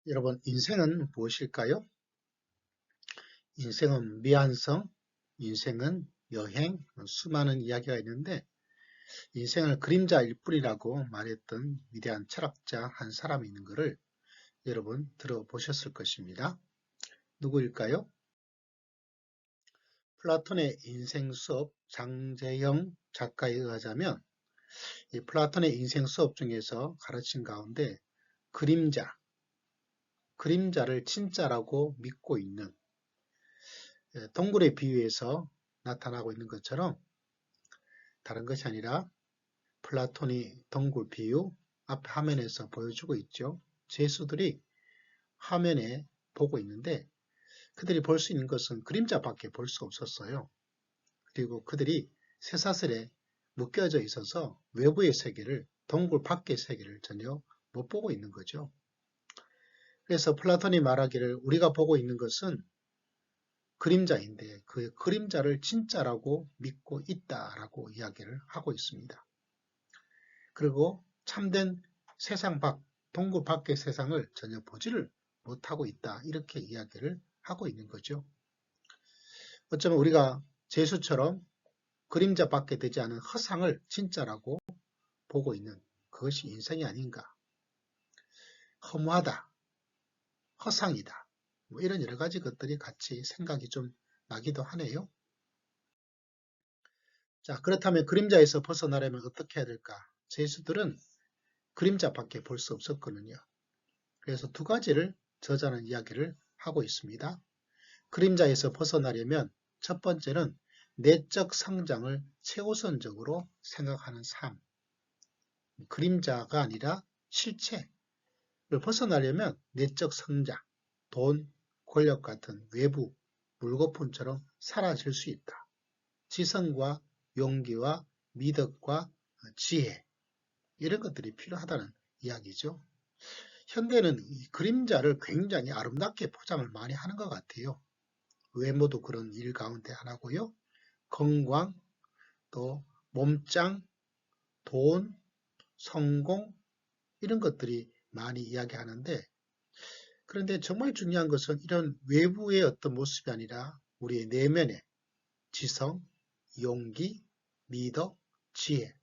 여러분, 인생은 무엇일까요? 인생은 미완성, 인생은 여행, 수많은 이야기가 있는데 인생을 그림자일 뿐이라고 말했던 위대한 철학자 한 사람이 있는 것을 여러분 들어보셨을 것입니다. 누구일까요? 플라톤의 인생 수업 장재영 작가에 의하자면 이 플라톤의 인생 수업 중에서 가르친 가운데 그림자를 진짜라고 믿고 있는 동굴에 비유해서 나타나고 있는 것처럼 다른 것이 아니라 플라톤이 동굴 비유 앞 화면에서 보여주고 있죠. 죄수들이 화면에 보고 있는데 그들이 볼 수 있는 것은 그림자밖에 볼 수 없었어요. 그리고 그들이 쇠사슬에 묶여져 있어서 외부의 세계를, 동굴 밖의 세계를 전혀 못 보고 있는 거죠. 그래서 플라톤이 말하기를 우리가 보고 있는 것은 그림자인데 그 그림자를 진짜라고 믿고 있다라고 이야기를 하고 있습니다. 그리고 참된 세상 밖, 동굴 밖의 세상을 전혀 보지를 못하고 있다. 이렇게 이야기를 하고 있는 거죠. 어쩌면 우리가 제수처럼 그림자밖에 되지 않은 허상을 진짜라고 보고 있는 그것이 인생이 아닌가. 허무하다, 허상이다. 뭐 이런 여러 가지 것들이 같이 생각이 좀 나기도 하네요. 자, 그렇다면 그림자에서 벗어나려면 어떻게 해야 될까? 제수들은 그림자밖에 볼 수 없었거든요. 그래서 두 가지를 저자는 이야기를 하고 있습니다. 그림자에서 벗어나려면 첫 번째는 내적 성장을 최우선적으로 생각하는 삶. 그림자가 아니라 실체를 벗어나려면 내적 성장, 돈, 권력 같은 외부 물거품처럼 사라질 수 있다. 지성과 용기와 미덕과 지혜 이런 것들이 필요하다는 이야기죠. 현대는 이 그림자를 굉장히 아름답게 포장을 많이 하는 것 같아요. 외모도 그런 일 가운데 하나고요. 건강, 또 몸짱, 돈, 성공 이런 것들이 많이 이야기하는데 그런데 정말 중요한 것은 이런 외부의 어떤 모습이 아니라 우리의 내면의 지성, 용기, 미덕, 지혜.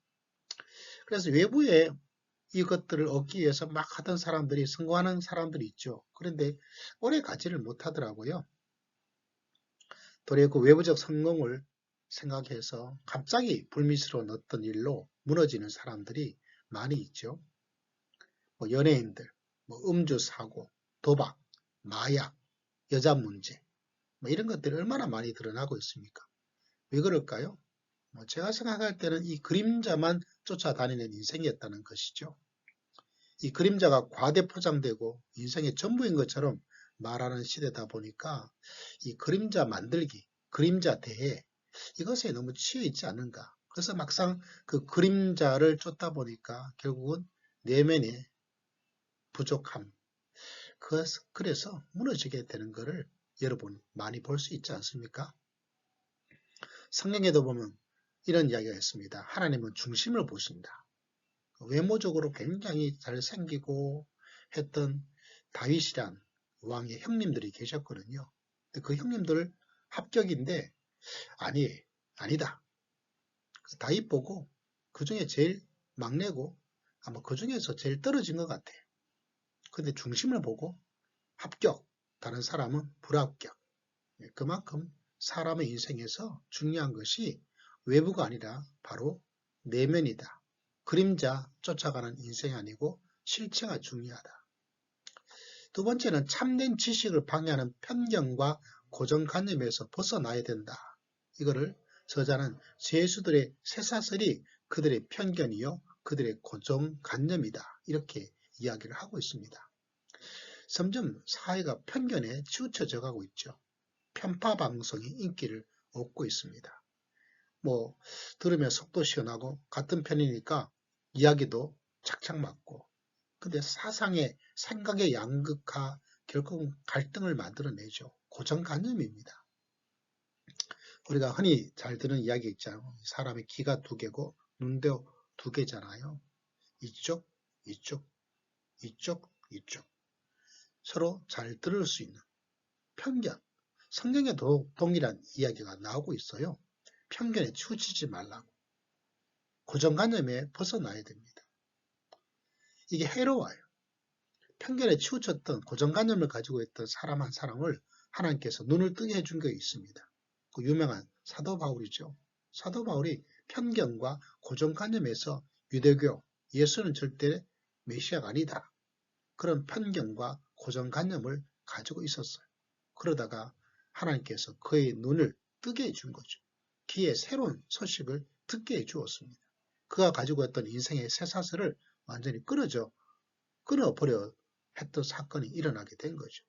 그래서 외부의 이것들을 얻기 위해서 막 하던 사람들이 성공하는 사람들이 있죠. 그런데 오래 가지를 못하더라고요. 도리어 그 외부적 성공을 생각해서 갑자기 불미스러운 어떤 일로 무너지는 사람들이 많이 있죠. 뭐 연예인들, 뭐 음주 사고, 도박, 마약, 여자 문제, 뭐 이런 것들이 얼마나 많이 드러나고 있습니까? 왜 그럴까요? 뭐 제가 생각할 때는 이 그림자만 쫓아다니는 인생이었다는 것이죠. 이 그림자가 과대 포장되고 인생의 전부인 것처럼 말하는 시대다 보니까 이 그림자 만들기, 그림자 대회 이것에 너무 치여 있지 않는가. 그래서 막상 그 그림자를 쫓다 보니까 결국은 내면의 부족함, 그래서 무너지게 되는 것을 여러분 많이 볼 수 있지 않습니까? 성경에도 보면 이런 이야기가 있습니다. 하나님은 중심을 보신다. 외모적으로 굉장히 잘생기고 했던 다윗이란 왕의 형님들이 계셨거든요. 그 형님들 합격인데 아니다. 다윗 보고 그 중에 제일 막내고 아마 그 중에서 제일 떨어진 것 같아요. 근데 중심을 보고 합격, 다른 사람은 불합격. 그만큼 사람의 인생에서 중요한 것이 외부가 아니라 바로 내면이다. 그림자 쫓아가는 인생이 아니고 실체가 중요하다. 두 번째는 참된 지식을 방해하는 편견과 고정관념에서 벗어나야 된다. 이거를 저자는 죄수들의 쇠사슬이 그들의 편견이요 그들의 고정관념이다. 이렇게 이야기를 하고 있습니다. 점점 사회가 편견에 치우쳐져 가고 있죠. 편파 방송이 인기를 얻고 있습니다. 뭐 들으면 속도 시원하고 같은 편이니까 이야기도 착착 맞고 근데 사상의 생각의 양극화 결국은 갈등을 만들어내죠. 고정관념입니다. 우리가 흔히 잘 듣는 이야기 있잖아요. 사람의 귀가 두 개고 눈도 두 개잖아요. 이쪽, 이쪽, 이쪽, 이쪽. 서로 잘 들을 수 있는 편견. 성경에도 동일한 이야기가 나오고 있어요. 편견에 치우치지 말라고. 고정관념에 벗어나야 됩니다. 이게 해로워요. 편견에 치우쳤던 고정관념을 가지고 있던 사람 한 사람을 하나님께서 눈을 뜨게 해준 게 있습니다. 그 유명한 사도 바울이죠. 사도 바울이 편견과 고정관념에서 유대교, 예수는 절대 메시아가 아니다. 그런 편견과 고정관념을 가지고 있었어요. 그러다가 하나님께서 그의 눈을 뜨게 해준 거죠. 귀에 새로운 소식을 듣게 해주었습니다. 그가 가지고 있던 인생의 쇠사슬을 완전히 끊어버려 했던 사건이 일어나게 된 거죠.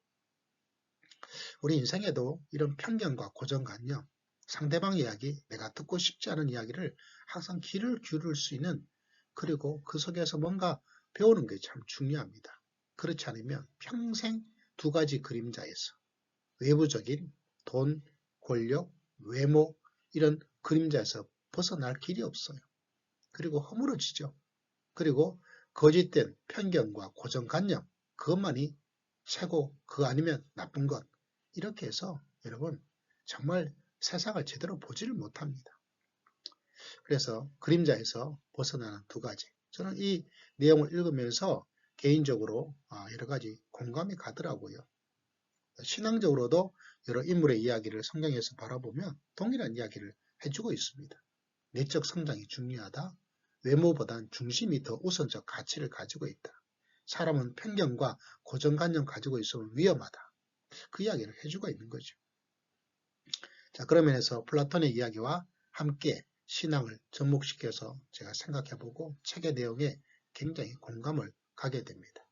우리 인생에도 이런 편견과 고정관념, 상대방 이야기, 내가 듣고 싶지 않은 이야기를 항상 귀를 기울일 수 있는, 그리고 그 속에서 뭔가 배우는 게 참 중요합니다. 그렇지 않으면 평생 두 가지 그림자에서 외부적인 돈, 권력, 외모 이런 그림자에서 벗어날 길이 없어요. 그리고 허물어지죠. 그리고 거짓된 편견과 고정관념, 그것만이 최고, 그거 아니면 나쁜 것. 이렇게 해서 여러분 정말 세상을 제대로 보지를 못합니다. 그래서 그림자에서 벗어나는 두 가지. 저는 이 내용을 읽으면서 개인적으로 여러 가지 공감이 가더라고요. 신앙적으로도 여러 인물의 이야기를 성경에서 바라보면 동일한 이야기를 해주고 있습니다. 내적 성장이 중요하다. 외모보단 중심이 더 우선적 가치를 가지고 있다. 사람은 편견과 고정관념 가지고 있으면 위험하다. 그 이야기를 해주고 있는 거죠. 자, 그런 면에서 플라톤의 이야기와 함께 신앙을 접목시켜서 제가 생각해보고 책의 내용에 굉장히 공감을 가게 됩니다.